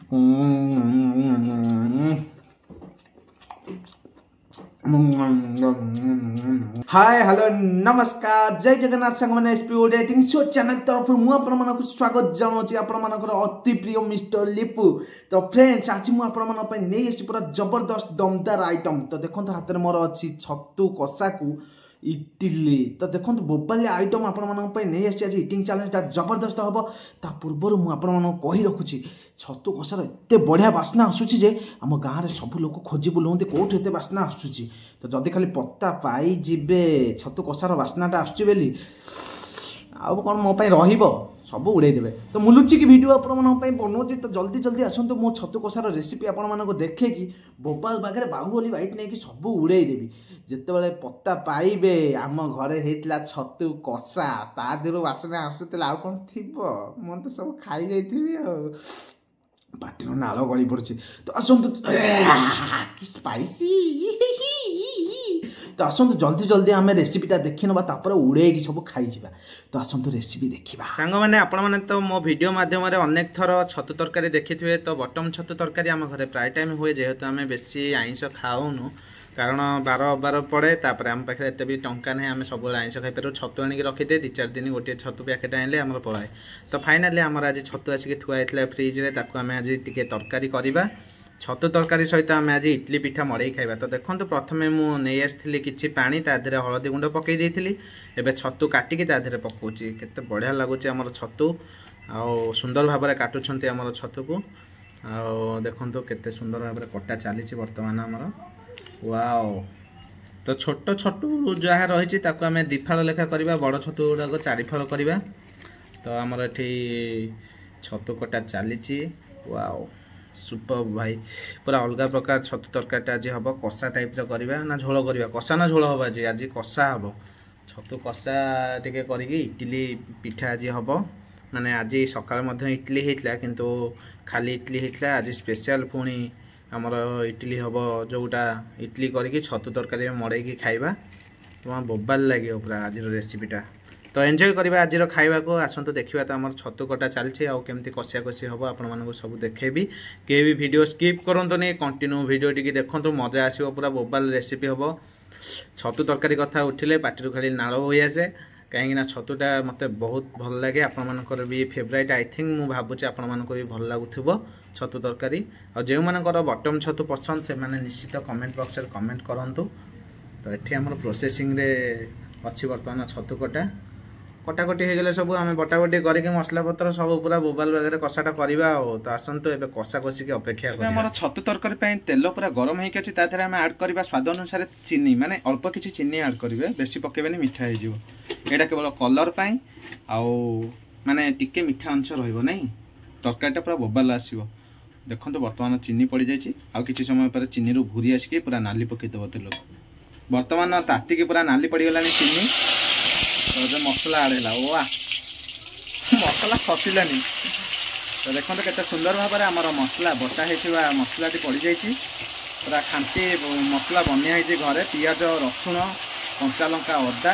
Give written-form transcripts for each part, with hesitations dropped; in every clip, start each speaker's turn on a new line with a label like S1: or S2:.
S1: Hi hello नमस्कार जय जगन्नाथ सांग मैंने SP Odia eating show channel तरफ मु आपन स्वागत जनाऊँ आपनकर अति प्रिय मिस्टर लिपु। तो फ्रेंड्स आज मु आपन नहीं आसी पूरा जबरदस्त दमदार आइटम। तो देखो हाथ में मोर अच्छी छतु कषा को इटिली। तो देखो बोबाली आइटम आपण नहीं आसी आज इटिंग चैलेंजटा जबरदस्त हम। ता पूर्व मुझे कही रखुची छतु कषार एत बढ़िया बास्ना आसूची जे आम गाँव में सब लोग खोजी बुलाते कौट एत बास्ना आसूची। तो जदि खाली पत्ता पाई जीवे छतु कषार बास्नाटा आसूची बेली आउ कौन मो रहिबो सब उड़ेदेवे। तो मु लुचिकी वीडियो आपन बनाऊँगी। तो जल्दी जल्दी आसतु मो छतु कषार रेसिपी आपण देखी बोबाल बागे बाहुबली बाइट नहीं सब उड़ेदेवी। जिते पत्ता पाइबे आम घरे होता छतु कषा ता देहर बासना आसूला आउ कौन थी मुझे तो सब खाई जाइए पाटिर नाल गली पड़ी। तो आसतु कि स्पाइसी। तो आसतु जल्दी जल्दी आम रेसिपीटा देखी ना उड़े सब खाई। तो आसतु रेसिपी देखा सांग मैंने आपण मैंने तो मो वीडियो माध्यम अनेक थर छतु तरकारी देखी थे। तो बटम छतु तरकारी आम घरे प्राय टाइम हुए जेहेतु आम बेसी आइंष खाऊनु कारण बार बार पड़े तापर आम पाखे एत भी टंका ना आम सब आइंष खाईपर छतु आणिक रखिदे 2-4 दिन गोटे छतु पैकेट आनले आम पलाए। तो फाइनाली आम आज छतु आसिक थुआ होता फ्रिज में ताकू आम आज टी तरकारी करवा छतु तरकारी सहित आम आज इडली पिठा मड़ई खाइबा। तो देखो प्रथम मुझे आसती कि पानी तादेह हलदी गुंड पकई देइथिली एबे छतु काटिकी तादेह पकाउची केते बढ़िया लगुच आमर छतु आउ सुंदर भाव में काटुछंती आमर छतु को आउ देखंतु केते सुंदर भाव में कटा चली वर्तमान आमर वाओ। तो छोट छतु जहाँ रही आम 2 फाल लेखा करवा बड़ छतु गुड़ाक 4 फाल करवा। तो आमर एठी छतु कटा चली वाओ सुपर भाई पूरा अलग प्रकार छतु तरकारीटा आज हम कषा टाइप करवा ना झोल करवा कषा ना झोल हम आज कषा हम छतु कषा टिके करिकी इडली पिठा आज हम माने आज सकाल इडली होता किंतु खाली इडली होता आज स्पेशल पुणी आमर इडली हम जोटा इडली करके छतु तरकारी मड़ई खाइबा तुम बोबाल लगे पूरा आज रेसिपीटा। तो एंजॉय करवा आज खाइबा को आसतु देखा। तो आम छतु कटा चलती आउ केमती कषिया कषि हम आपको सब देखेबी के भी वीडियो स्किप करंतु नहीं कंटिन्यू वीडियो टी देखो मजा आसो पूरा बोबाल रेसिपी हम। छतु तरकारी कथा उठिले पाटिरू खाली नाल होई आसे कहीं छतुटा मत बहुत भल लगे आपर भी फेवरेट आई थिंक मु भावुँ आपण भी भल लगुव छतु तरकारी। और जो मानकर बटम छतु पसंद से मैंने निश्चित कमेंट बॉक्स में कमेंट करंतु। तो ये आम प्रोसेसिंग रे अच्छी बर्तमान छतु कटा कटाकटी हो गले सब आम बटाबटी करके मसला पत्र सब पूरा बोबाल वगैरह कषाटा करवा। तो आसतु ए कषा कषिक अपेक्षा आम छतु तरकारी तेल पूरा गरम होकर अच्छी तादेह आम आड करवा स्वाद अनुसार चीनी माने अल्प किसी चीनी आड करेंगे बेसी पकेबेनी मिठा हो यहाँ केवल कलर पाई आउ माने टिके मिठा अंश रहिबो नहीं तरकारीटा पूरा बोबाल आसीबो। देखो तो बर्तमान चीनी पड़ जाइए आउ किसी समय पर चीनी रू घूरी आसिक पूरा नाली पकईदेव तेल बर्तमान तातिकी पूरा नाली पड़गला चीनी। तो जो मसला आड़ेला वाह मसला खसलानी। तो देखो केते सुंदर भाव में आमर मसला बटा होता मसला पड़ जाइए पूरा खांती मसला बनिया घरे पियाज रसुण कंचा लंका अदा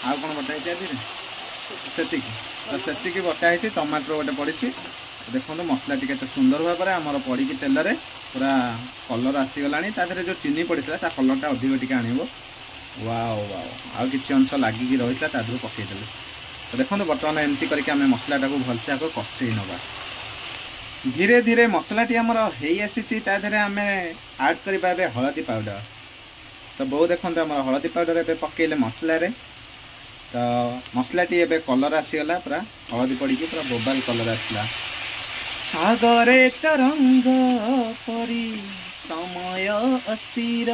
S1: आउ कौन बटा से सेतिकी बटा है टमाटर गोटे पड़ी। देखो मसला टी सुंदर भाव में आमर पड़ी तेल रे पूरा कलर आसीगला तादेह जो चीनी पड़ता ता कलरटा अधिक टी आण वाओ वाओ आउ कि अंश लगिकी रही था तादू पकईदेवे। तो देखो बर्तमान एमती करके आम मसलाटा को भलसे आगे कषे नवा धीरे धीरे मसलाटी आमर हो आसी तादेह आम आड करवा हलदी पाउडर। तो बहु देखो आम हलदी पाउडर ए पकईले मसला रे। तो मसलाटी ए कलर आसीगला पूरा हलदी पड़ी पूरा बोबाल कलर आसला सागरे तरंग परी समय अस्थिर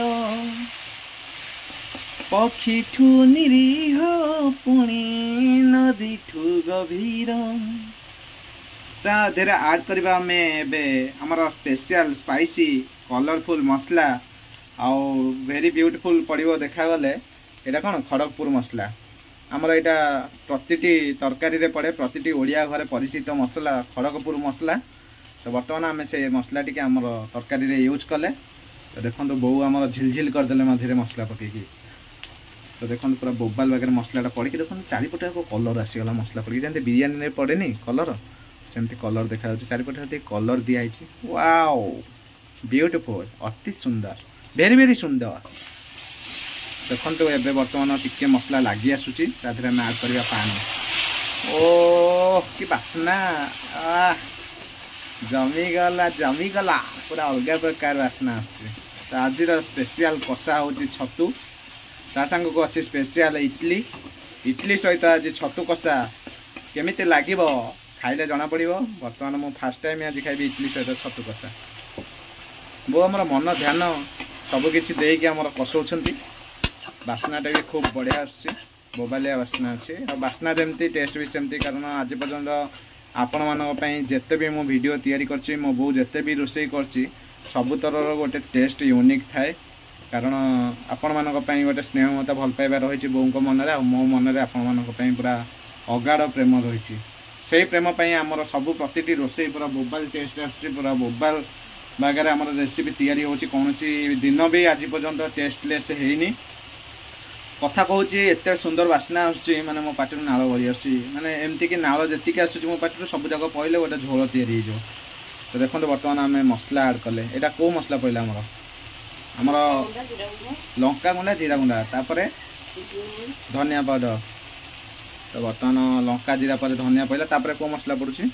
S1: पक्षी ठू निरीह पुणी नदी ठू गभीर तादेह आड करवा आमर स्पेशल स्पाइसी कलरफुल मसला आउ वेरी ब्यूटीफुल पड़ो देखा गले यहाँ कौन खड़गपुर मसला आमर यहाँ प्रति तरकारी पड़े प्रति ओडिया घरे परिचित मसला खड़गपुर मसला। तो बर्तमान आम से मसला टी आमर तरकारी यूज कले। तो देखो बहु आमर झिलझिल करदे मझे मसला पकईकी। तो देखो पूरा बोबाल वगैरह मसलाटा पड़ी देखो चारिपटे कलर आसीगला मसला पड़ी जमी बिरियानी पड़ेनि कलर सेमती कलर देखा चारिपटे कलर दिखाई वाओ ब्यूटीफुल अति सुंदर वेरी वेरी सुंदर देखो एबे बर्तमान टिके मसला लगी आसूची ताधरे आम ऐड करवा पानी ओ कि बासना जमीगला पूरा अलग प्रकार बासना आज स्पेशल कषा हूँ छतु ता सांग को अच्छी स्पेशल इडली सहित आज छतु कषा केमिति लागिबो खाइले जना पड़िबो। बर्तमान मु फास्ट टाइम आज खाइबी इडली सहित छतु कषा बो हमर मन ध्यान सबकि देकी आम कषौछंती बास्नाटा भी खूब बढ़िया आसुची बोबालिया बास्ना अच्छी और बास्ना जमती टेस्ट भी सेमती कारण आज पर्यंत आपण मानी जिते भी मो वीडियो तैयारी करछि मो बो जिते भी रोषे करछि सबुतर गोटे टेस्ट यूनिक थाए कारण आपण मानी गोटे स्नेह मत भल पाइबा रही बों मन में मो मन में आपण मानी पूरा अगाढ़ प्रेम रही से प्रेम आमर सब प्रति रोषे पूरा बोबाल टेस्ट आसुची पूरा बोबाल बागरे आम रेसिपी तैयारी होची कौन दिन भी आज पर्यंत टेस्टलेस हैनी कथा कहूँ एत सुंदर बास्ना आसूँ माने मो पाटी नाल बड़ी आसूँ माने एमती कि नाल जी आसूँ मो पाटी सब जगह पहले गोटे झोल तैयारी हो तो देखो बर्तमान आम मसला ऐड कले यहाँ कौ मसला पड़ा आमर लंका गुंडा जीरा गुंडा तापर धनिया पाउडर तो बर्तमान लंका जीरा पर धनिया पड़ा तापर कौ मसला पड़ुछि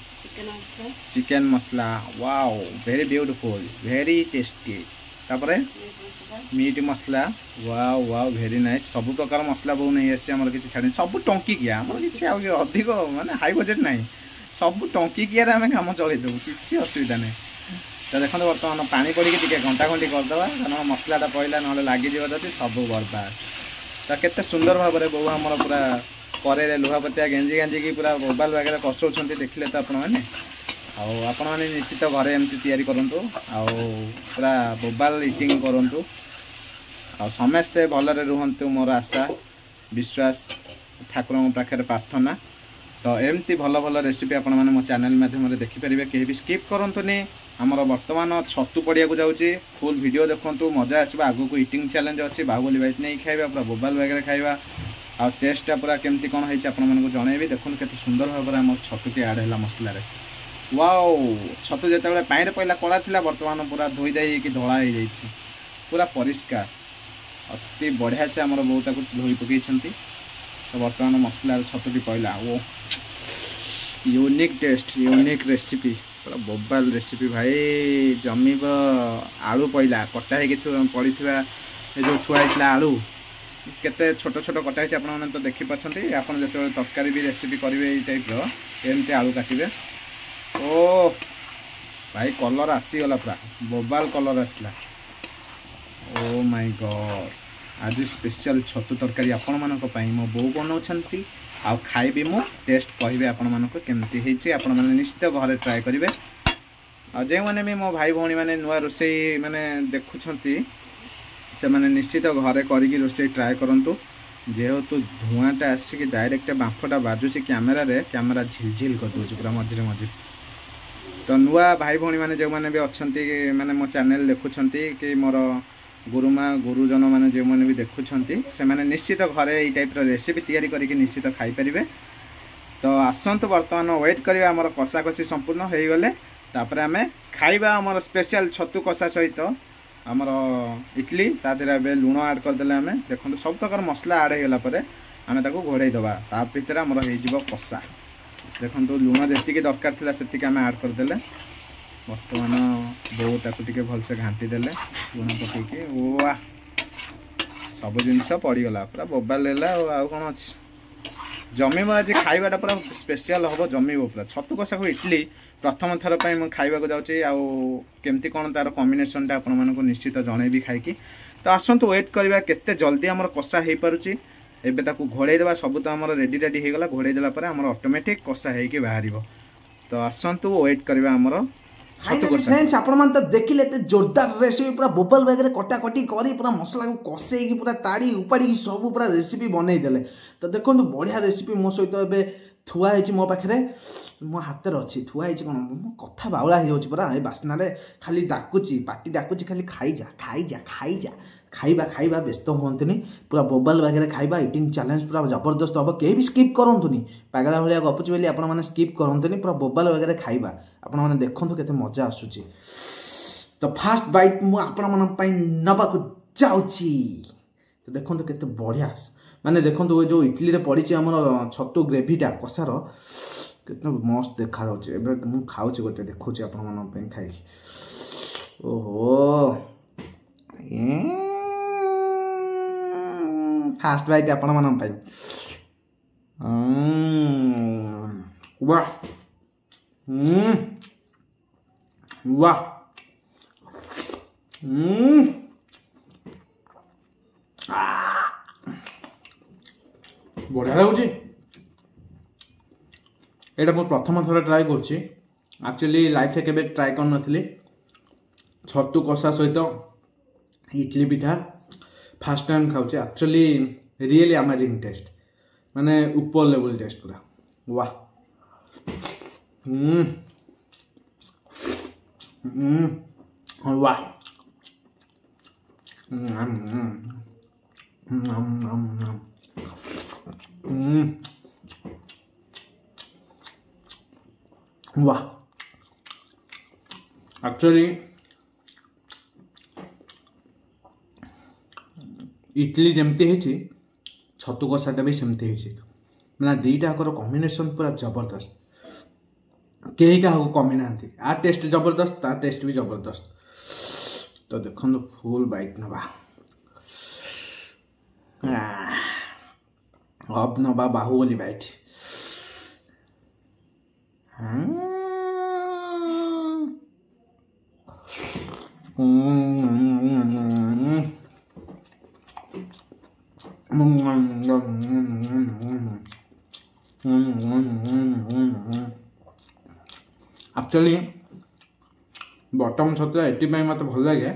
S1: चिकेन मसला wow very beautiful very tasty तापर मीट मसला वाओ वाओ वेरी नाइस सब प्रकार मसला बहु नहीं आसी आम किसी छाड़ी सब टंकी किया आम किसी अधिक माने हाई बजेट नहीं सब टंकी किया आम कम चलदेबू किसी असुविधा नहीं। तो देखो बर्तमान पानी पड़ी घंटा घंटी करदे कारण मसलाटा पड़ा ना लगे जब सब बर्बाद तो केते सुंदर भाव में बहु आम पूरा करे लुहापतिया गेंजी गेंजिकी पूरा मोबाइल वगैरह कसौंट देखिले तो आपण मैंने निश्चित घरे एमती तैयारी करूँ पूरा मोबाइल इटिंग करूँ आ समस्ते भलरे रुहंतु मोर आशा विश्वास ठाकुर पाखे प्रार्थना। तो एमती भल भल रेसिपी आपण मैंने मो चैनल माध्यम देखिपारे कहीं भी स्किप करंतुनी आमर बर्तमान छतु पड़िया जाऊँगी फुल वीडियो देखूँ मजा आसो आगू को इटिंग चैलेंज अच्छी बाहुबली बाइट नहीं खाइबा पूरा मोबाइल वगैरह खाइबा आ टेस्टा पूरा केमती कौन है आपको जनइबी देखो के सुंदर भाव में आम छतुटी ऐड है मसलार वाओ छतु जो पानी पहला कला था बर्तमान पूरा धोई दाई धला हो जाए पूरा परिष्कार अति बढ़िया से आम बहुत धोई पकई तो बर्तमान मसला छतुटी पहला वो यूनिक टेस्ट यूनिक रेसिपी पूरा बोबाल रेसिपी भाई जमीब आलू पहला कटा पड़ी जो थुआई आलू केते छोट छोट कटाई आपने तो देखिपारे आप जो तरकारी भी रेसिपी करेंगे ये टाइप एमती आलू काटे ओ भाई कलर आसीगला पूरा बोबाल कलर आसला ओ माय गॉड आज स्पेशल छतु तरकारी आपण मानक पई मो बो बनाउछंती आ खाइबे मो टेस्ट कहबे आपण मानक केमती हेची आपण माने निश्चित घरे ट्राई करिवे आ जे माने भी मो भाई भौणी माने नुआ रोसई माने देखुछंती से माने निश्चित घरे करिकी रोसई ट्राई करंतु जेहेतु धुआंटा आसिक डायरेक्ट बांफटा बाजुची कैमेरा झिलझिल कर दूची पूरा मझे मझे तो नुआ भाई भौणी माने जो माने भी अच्छंती माने मो चैनल देखुछंती कि मोर गुरुमा गुरुजन माने जो माने भी देखुछंती से माने निश्चित घरे ये टाइप रेसिपी तैयारी करके निश्चित खाई परिबे। तो आसंतु वर्तमान वेट करिया हमर कषा कषी संपूर्ण हो गले तापर आमे खाइबा हमर स्पेशल छतु कषा सहित हमर इडली ता देरा बे लुण ऐड कर देले आमे देखो सब प्रकार मसला ऐड हो गला परे आमे ताको घोड़ाई दबा ता भीतर हमर हे जिवो कषा देखो लुण जी दरकार था से आम ऐड करदे बर्तमान बहुत ताकू भलसे घाटी देले लुण पकईकि वाह सब जिनस पड़गला पूरा बोबाल है कौन अच्छी जमीब आज खाइबाटा पूरा स्पेशल हम जमीब पूरा छतु कषा को इडली प्रथम थर पर खाइबा जाऊँगी आमती कौन तार कम्बिनेसनटा आपको निश्चित जनइबी खाई तो आसतु वेट करवा केते जल्दी आम कषा हो पारुची एबे ताकू घोड़ाई देवा सब तो आमर रेडी रेडी हो गला घोड़ाई देला परे आमर ऑटोमेटिक कषा होइके बाहर तो आसतु वेट करवा आमर छतु कषा फ्रेंड्स आपण मन तो देखिले एते जोरदार रेसिपी पूरा बोबल वगैरह कटा कटी करी पूरा मसला को कषेई पूरा ताड़ी उपाड़ी सब पूरा रेसिपी बनै देले तो देखो बढ़िया रेसिपी मो सहित एबे थुआ है मो पाखे मो हाथ अच्छी थुआ कौन मो कथा बाउला हो परा ए बास्ना खाली डाकुची पाटी डाकुची खाली खाईजा खाईजा खाईजा खाइबा खाइबा व्यस्त हुंतुनी पूरा बोबाल वगैरह खाइबा इटिंग चैलेंज पूरा जबरदस्त हम कहीं भी स्किप करूँनी पागला भाया गपुची बोली आपण मैंने स्किप करूँनी पूरा बोबाल वगैरह खाइबा आपण मैंने देखु केते मजा आसूची। तो फास्ट बाइट मु आपण मन नबाकू जाउची तो देखो केते बढ़िया माने देखो जो इडली रे पड़ी आम छतु ग्रेवीटा कषार केते मस्त देखा जाऊँचे मुझे खाऊँ गोटे देखुची आपण मन खाई ओहो फास्ट बाइट आपण मन वाह वाह बढ़िया लगुच एटा मो प्रथम थर ट्राए कर एक्चुअली लाइफ के ट्राए कर नी छतु कषा सहित इडली पिठा फास्ट टाइम खाऊँ एक्चुअली रियली अमेजिंग टेस्ट माने ऊपर लेवल टेस्ट पूरा वाह वाह वाह एक्चुअली इडली जमती है छतु कषाटा भी सेमती है मैंने दीटाकर कॉम्बिनेशन पूरा जबरदस्त कहीं क्या कमी ना आ टेस्ट जबरदस्त ता टेस्ट भी जबरदस्त। तो देखो फुल बाइट नवा अब नवा बाहुबली बाइट एक्चुअली बटम छतु ये मत भल लगे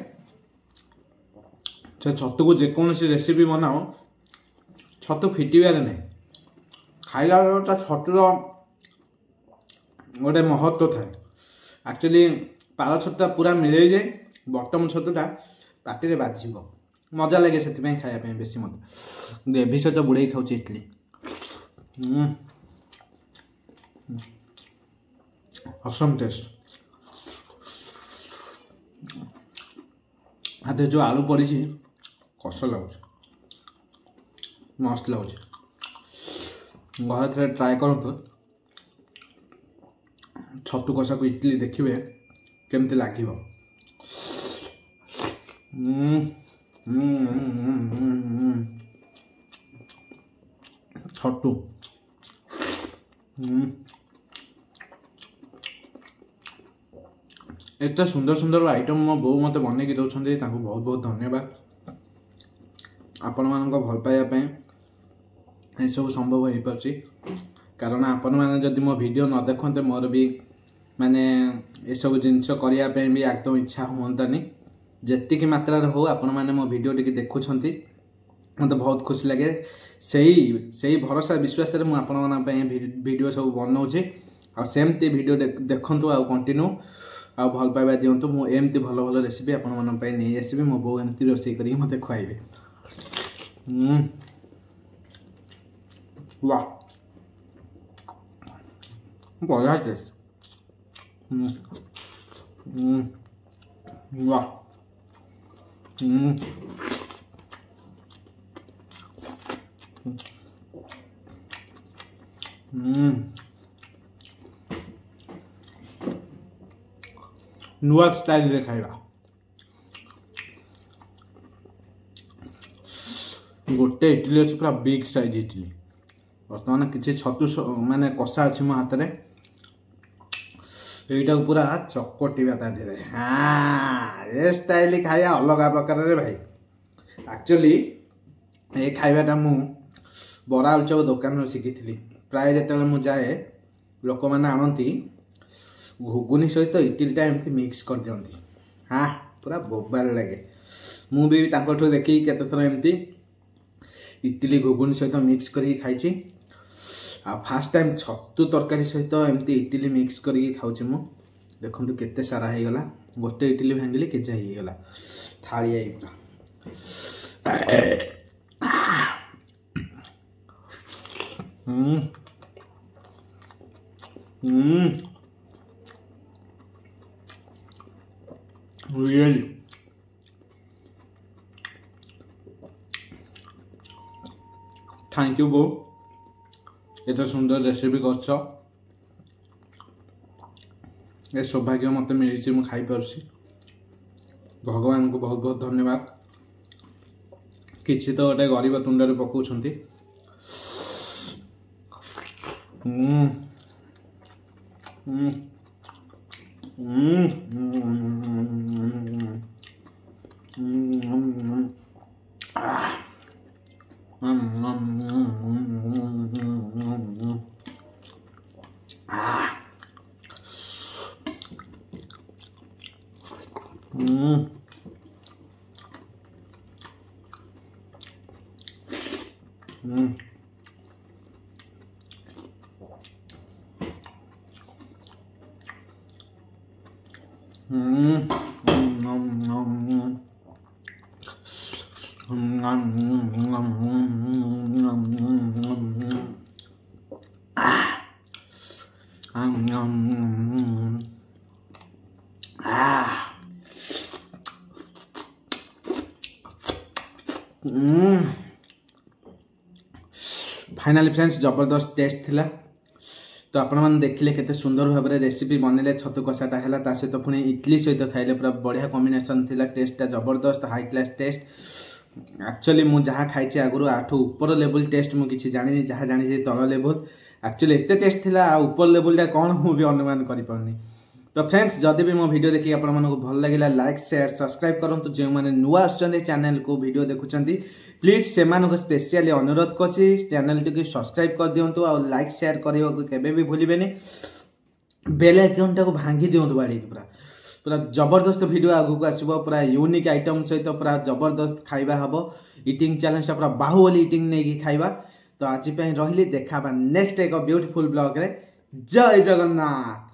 S1: से छतु को जेकोसी रेसिपी बनाओ छतु फिटबार नहीं खाइला छतुर गोटे महत्व थाए एक्चुअली पाल छतुटा पूरा मिले जाए बटम छतुटा पार्टी बाजी मजा लगे से खायापी बेसी मत ग्रेवी सहित बुड़े खाऊँ इडली असम टेस्ट आधे जो आलू पड़ी कष लगुच मस्त लगुच घर थे ट्राए करूँ छतु कषा को इडली देखिए केमती लगे छतु एत सुंदर सुंदर आइटम मो बो मत बन की दौरान बहुत बहुत धन्यवाद आपण मान भल पाइबापी ये सब संभव हो पार्टी कारण आपण मैंने जदि मो वीडियो न देखते मोर भी माने ये सब जिनस करने भी एकदम इच्छा हुंतानी जेतिकी मात्रा हो आपण मैंने मो वीडियो टी देखुं मत बहुत खुशी लगे से भरोसा विश्वास रे आपण मान वीडियो सब बनाऊे आ सेमती वीडियो देखंतु आ कंटिन्यू आ भल पाइबा दिंतु मु एमती भल भल रेसिपी आपण मान नहीं आसबि मो बो एमती रोषे करी मते खुआइबे वाह बढ़िया टेस्ट वाह नुआ स्टाइल रे खाइबा गोटे इडली अच्छे पूरा बिग साइज इडली बर्तमान किसी छतु माने कषा अच्छी मो हाथ में यहीटा पूरा चकटिया ता धीरे हाँ ये स्टाइल खाया अलग प्रकार रे भाई एक्चुअली ये खाइबाटा मु बरा आलुचप दुकान शिखी प्राय जो मुझे जाए लोक मैंने आणती घुगुनी सहित इडलीटा एमती मिक्स कर दियंती हाँ पूरा बोबाल लगे मु भी देखी केते थर एमती इडली घुगुनी सहित मिक्स कर खाई फास्ट टाइम छतु तरकारी सहित एमती इडली मिक्स करके खाऊँ मु देखो केते सारा हो गला गोटे इडली भांगिले केजा हो गला थाली आई पूरा really थैंक यू बो एत सुंदर रेसिपी कर सौभाग्य मत मिली मुझे खाई पार्सी भगवान को बहुत बहुत धन्यवाद किसी तो गोटे गरीब तुंडे पकाउछंती फाइनाली फ्रेंड्स जबरदस्त टेस्ट थिला तो आपण मैंने देखिले केते सुंदर भाव में रेसिपी बनइले छतु कषाटा है सहित पुणी इडली सहित खाइले पूरा बढ़िया कॉम्बिनेशन थिला टेस्टा जबरदस्त हाई क्लास टेस्ट एक्चुअली मुझे जहाँ खाई आगुरी आठू ऊपर लेवल टेस्ट मुझे जानी जहाँ जानी तल लेवल एक्चुअली एत टेस्ट थिला ऊपर लेवल कौन मुझे अनुमान कर पारनी तो फ्रेंड्स जदि भी मो वीडियो देखिए आप भल लगे लाइक शेयर सब्सक्राइब करूँ जो मैंने नुआ चैनल को वीडियो देखुं प्लीज से स्पेशली अनुरोध करछि चैनल टी सब्सक्राइब कर दिंतु और लाइक शेयर करने को केबे भी भूलिबेनी बेल आइकन टाको भांगी दिंतु बाड़ी पूरा पूरा जबरदस्त वीडियो आगु को आसीबो पूरा यूनिक आइटम सहित पूरा जबरदस्त खाइबा हबो इटिंग चैलेंज पूरा बाहुबली इटिंग नहीं खाइबा तो आज रही देखा नेक्स्ट एक ब्यूटीफुल ब्लॉग रे जय जगन्नाथ।